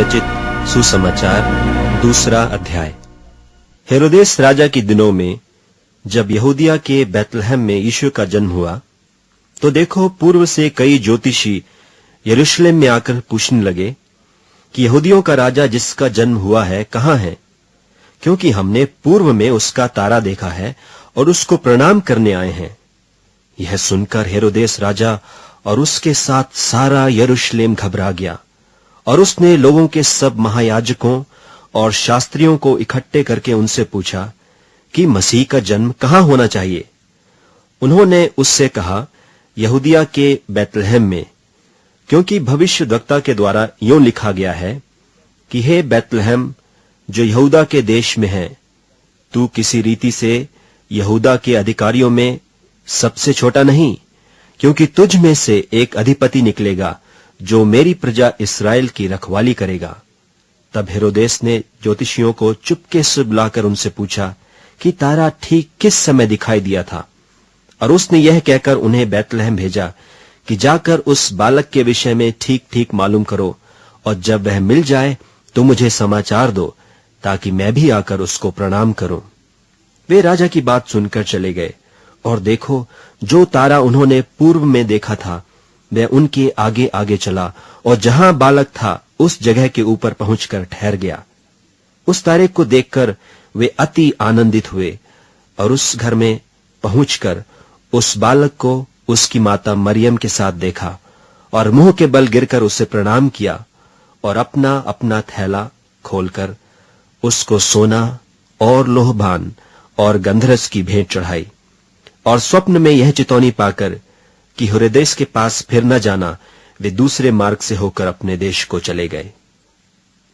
रचित सुसमाचार दूसरा अध्याय। हेरोदेस राजा के दिनों में जब यहूदिया के बैतलहम में यीशु का जन्म हुआ, तो देखो पूर्व से कई ज्योतिषी यरूशलेम में आकर पूछने लगे कि यहूदियों का राजा जिसका जन्म हुआ है कहाँ है, क्योंकि हमने पूर्व में उसका तारा देखा है और उसको प्रणाम करने आए हैं। यह सुनकर हेरोदेस राजा और उसके साथ सारा यरूशलेम घबरा गया, और उसने लोगों के सब महायाजकों और शास्त्रियों को इकट्ठे करके उनसे पूछा कि मसीह का जन्म कहाँ होना चाहिए। उन्होंने उससे कहा, यहूदिया के बैतलहम में, क्योंकि भविष्यद्वक्ता के द्वारा यूं लिखा गया है कि हे बैतलहम जो यहूदा के देश में है, तू किसी रीति से यहूदा के अधिकारियों में सबसे छोटा नहीं, क्योंकि तुझ में से एक अधिपति निकलेगा जो मेरी प्रजा इस्राएल की रखवाली करेगा। तब हेरोदेस ने ज्योतिषियों को चुपके से बुलाकर उनसे पूछा कि तारा ठीक किस समय दिखाई दिया था, और उसने यह कहकर उन्हें बैतलहम भेजा कि जाकर उस बालक के विषय में ठीक ठीक मालूम करो, और जब वह मिल जाए तो मुझे समाचार दो, ताकि मैं भी आकर उसको प्रणाम करूं। वे राजा की बात सुनकर चले गए, और देखो जो तारा उन्होंने पूर्व में देखा था वह उनके आगे आगे चला, और जहां बालक था उस जगह के ऊपर पहुंचकर ठहर गया। उस तारे को देखकर वे अति आनंदित हुए, और उस घर में पहुंचकर उस बालक को उसकी माता मरियम के साथ देखा, और मुंह के बल गिरकर उसे प्रणाम किया, और अपना अपना थैला खोलकर उसको सोना और लोहबान और गंधरस की भेंट चढ़ाई। और स्वप्न में यह चितौनी पाकर कि हेरोदेस के पास फिर न जाना, वे दूसरे मार्ग से होकर अपने देश को चले गए।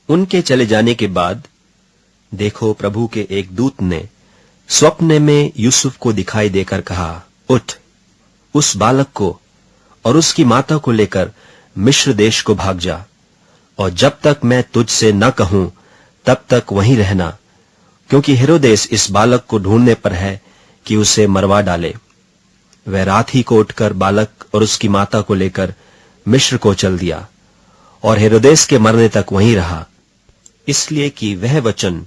उनके चले जाने के बाद देखो प्रभु के एक दूत ने स्वप्न में यूसुफ को दिखाई देकर कहा, उठ, उस बालक को और उसकी माता को लेकर मिस्र देश को भाग जा, और जब तक मैं तुझसे न कहूं तब तक वहीं रहना, क्योंकि हेरोदेस इस बालक को ढूंढने पर है कि उसे मरवा डाले। वह रात ही को उठकर बालक और उसकी माता को लेकर मिस्र को चल दिया, और हेरोदेस के मरने तक वहीं रहा, इसलिए कि वह वचन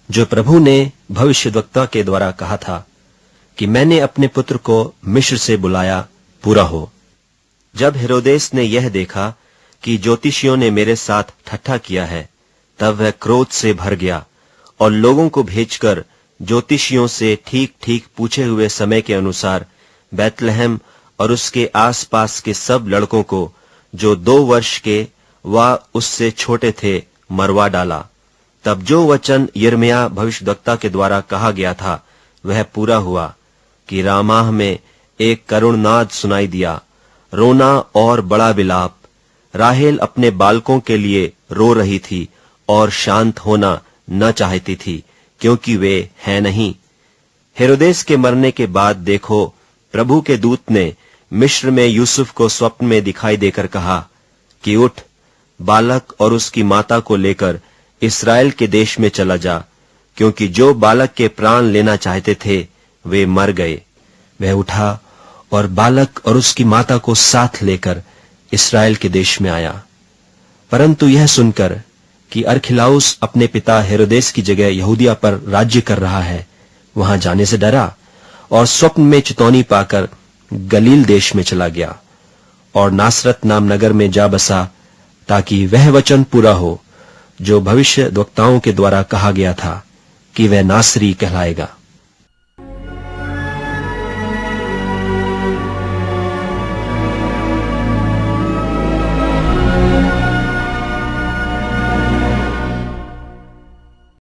जो प्रभु ने भविष्यद्वक्ता के द्वारा कहा था कि मैंने अपने पुत्र को मिस्र से बुलाया, पूरा हो। जब हेरोदेस ने यह देखा कि ज्योतिषियों ने मेरे साथ ठट्ठा किया है, तब वह क्रोध से भर गया, और लोगों को भेजकर ज्योतिषियों से ठीक ठीक पूछे हुए समय के अनुसार बैतलहम और उसके आसपास के सब लड़कों को जो 2 वर्ष के व उससे छोटे थे मरवा डाला। तब जो वचन यिर्मयाह भविष्यद्वक्ता के द्वारा कहा गया था वह पूरा हुआ कि रामाह में एक करुण नाद सुनाई दिया, रोना और बड़ा विलाप। राहेल अपने बालकों के लिए रो रही थी और शांत होना न चाहती थी, क्योंकि वे हैं नहीं। हेरोदेस के मरने के बाद देखो प्रभु के दूत ने मिस्र में यूसुफ को स्वप्न में दिखाई देकर कहा कि उठ, बालक और उसकी माता को लेकर इस्राएल के देश में चला जा, क्योंकि जो बालक के प्राण लेना चाहते थे वे मर गए। वह उठा और बालक और उसकी माता को साथ लेकर इस्राएल के देश में आया। परंतु यह सुनकर कि अरखिलाउस अपने पिता हेरोदेस की जगह यहूदिया पर राज्य कर रहा है, वहां जाने से डरा, और स्वप्न में चितौनी पाकर गलील देश में चला गया, और नासरत नाम नगर में जा बसा, ताकि वह वचन पूरा हो जो भविष्यद्वक्ताओं के द्वारा कहा गया था कि वह नासरी कहलाएगा।